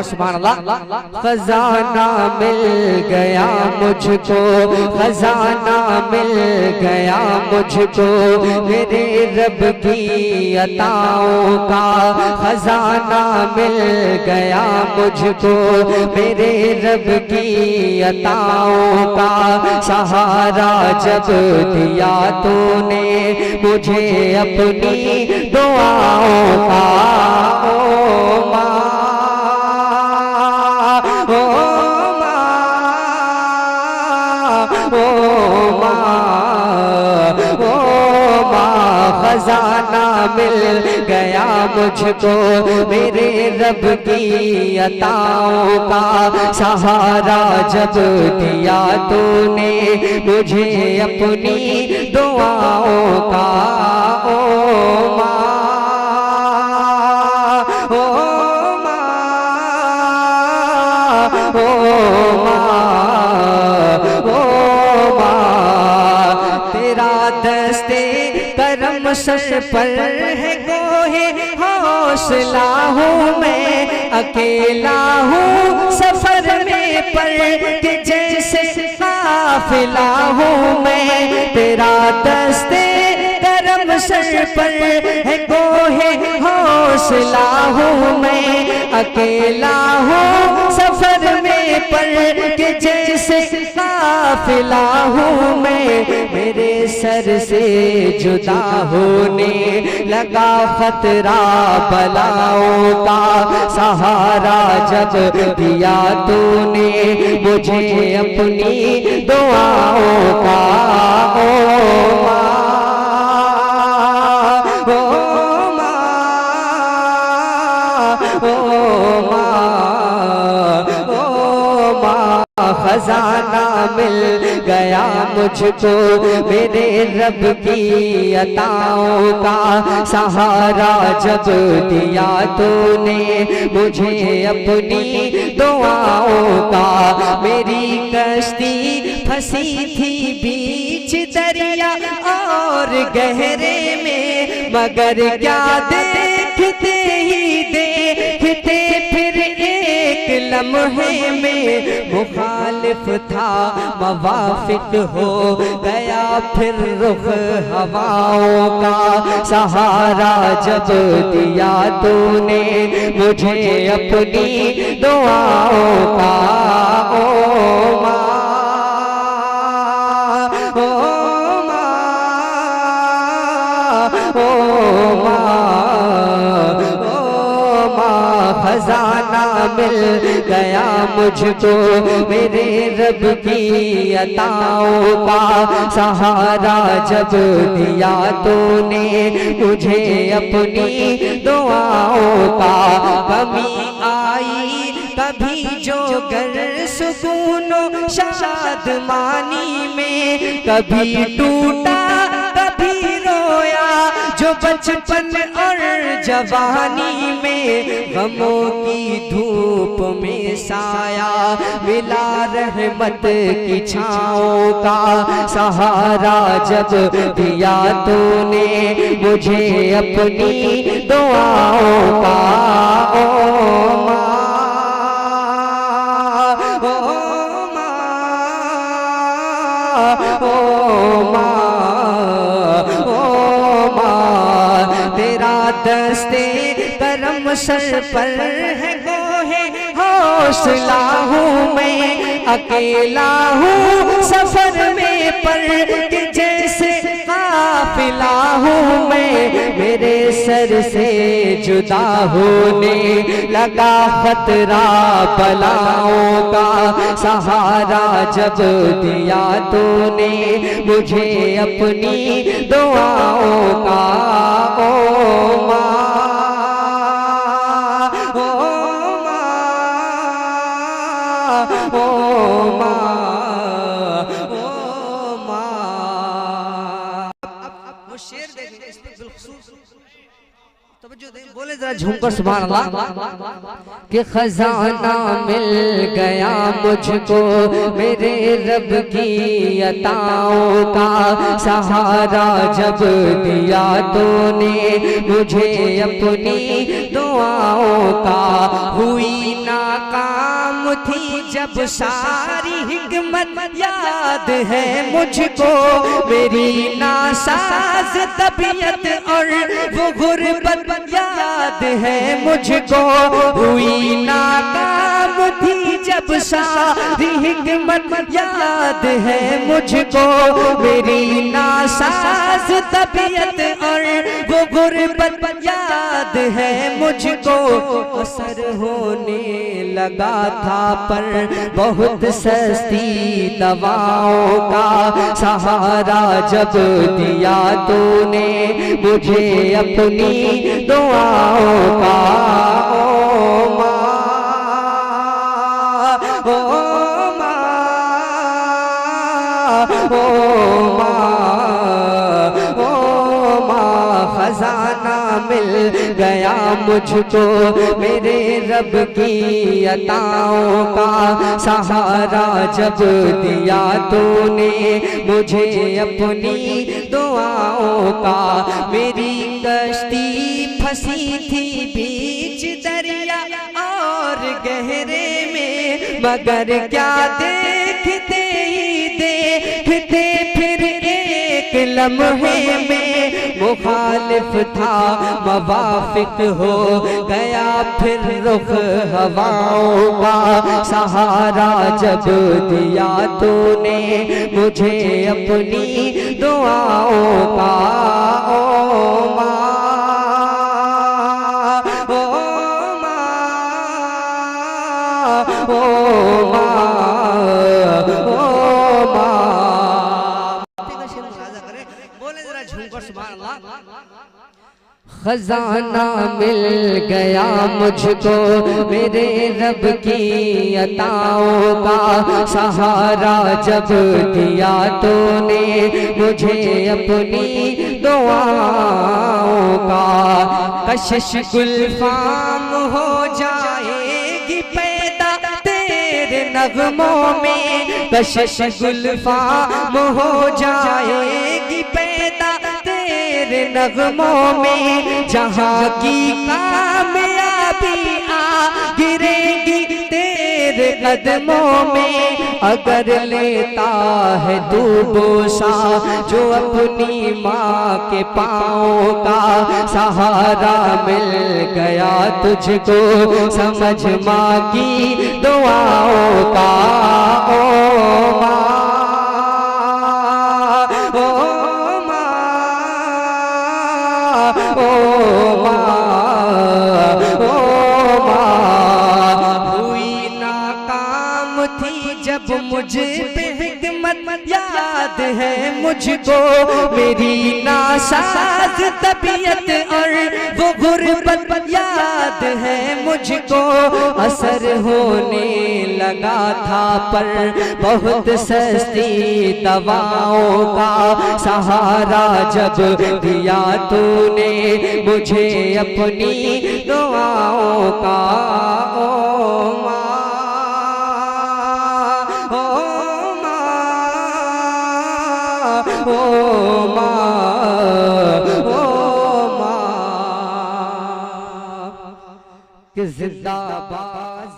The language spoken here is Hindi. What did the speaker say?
सुभान अल्लाह। खजाना मिल गया मुझको, खजाना मिल गया मुझको, मेरे रब की अताओं का खजाना मिल गया मुझको, मेरे रब की अताओं का। सहारा जब दिया तूने मुझे अपनी दुआओं का। ओ माँ, ओ माँ, ओ माँ, ओ माँ, खजाना मिल गया मुझको, मेरे रब की अताओं का। सहारा जब दिया तूने मुझे अपनी दुआओं का। ओ माँ, ओ माँ, ओ माँ, ओ माँ, तेरा दस्ते करम सर पर है गोहे हौसला हूँ मैं, अकेला हूँ सफर में पर के जैसे काफिला हूँ मैं। तेरा दस्ते करम सर पर है गोहे हौसला हूँ मैं, अकेला हूँ सफर में पर के जैसे काफिला हूँ मैं। मेरे सर से जुदा होने लगा खतरा बलाओं का। सहारा जब दिया तूने मुझे अपनी दुआओं का। ओ माँ, ओ माँ, ओ माँ, ओ माँ, खजाना मिल गया मुझको, मेरे रब की अताओं का। सहारा जब दिया तूने मुझे अपनी दुआओं का। मेरी कश्ती फंसी थी बीच दरिया और गहरे में, मगर क्या देखते ही देखते फिर एक लम्हे में मुखालिफ था मवाफिक हो गया फिर रुख हवाओं का। सहारा जब दिया तूने मुझे अपनी दुआओं का। ओ माँ, ओ माँ, ओ माँ, ओ माँ, खजाना मिल गया मुझको, मेरे रब की अताओं का। सहारा जब दिया तूने मुझे अपनी दुआओं का। कमी आई कभी जो गर सुकूनो शादमानी में, कभी टूटा कभी रोया जो बचपन और जवानी में। गमों की धूप में साया मिला रहमत की छाओं का। सहारा जब दिया तूने मुझे अपनी दुआओं का। ओ माँ, ओ माँ, ओ माँ, ओ माँ, तेरा दस्ते करम सर पर है गोहे हौसला हूँ मैं, अकेला हूँ सफर में पर के जैसे काफिला हूँ मैं। मेरे सर से जुदा होने लगा खतरा बलाओं का। सहारा जब दिया तूने मुझे अपनी दुआओं का। ओ माँ, ओ माँ, ओ माँ। अब वो शेर देखेंगे, इस पे बिलखुसूस तवज्जो दें, बोले जरा झूमकर सुभान अल्लाह। कि खजाना मिल गया मुझको, मेरे रब की अताओं का। सहारा जब दिया तूने मुझे अपनी दुआओं का। हुई ना थी जब सारी हिकमत याद है मुझको, मेरी नासाज तबीयत और वो गुर्बत याद है मुझको, हुई नाकाम थी जब सारी हिकमत याद है मुझको, मेरी नासाज तबीयत और वो गुर्बत याद है मुझको। असर होने लगा था पर बहुत सस्ती दवाओं का सहारा जब दिया तूने मुझे अपनी दुआओं का। ओ माँ, ओ माँ, ओ माँ, खजाना मिल गया मुझको मेरे रब की अताओं का सहारा जब दिया तूने मुझे अपनी दुआओं का। मेरी कश्ती फंसी थी बीच दरिया और गहरे में, मगर क्या देखते ही देखते फिर एक लम्हे में मुखालिफ था मवाफिक हो गया फिर रुख हवाओं का सहारा जब दिया तूने मुझे अपनी दुआओं का। ओ माँ, ओ माँ, ओ माँ, ओ माँ। बोले जरा झूमकर सुभान अल्लाह। खजाना मिल गया मुझको मेरे रब की अताओं का सहारा जब दिया तूने मुझे अपनी दुआओं का। कशिश गुलफाम हो जाएगी पैदा तेरे नगमों में, कशिश गुलफाम हो जाएगी पैदा तेरे नगमों में, जहाँ की कामयाबी आ गिरेगी तेरे कदमों में। अगर लेता है तू बोसा जो अपनी माँ के पाँव का सहारा मिल गया तुझको समझ माँ की दुआओं का। ओ माँ, ओ माँ, ओ माँ, हुई नाकाम थी जब मुझ पे हिकमत याद है मुझको, मेरी नासाज तबीयत और वो गुर्बत याद है मुझको। असर होने लगा था पर बहुत सस्ती दवाओं का सहारा जब दिया तूने मुझे अपनी दुआओं का। ओ माँ, ओ माँ, ओ माँ, कि जिंदाबाद।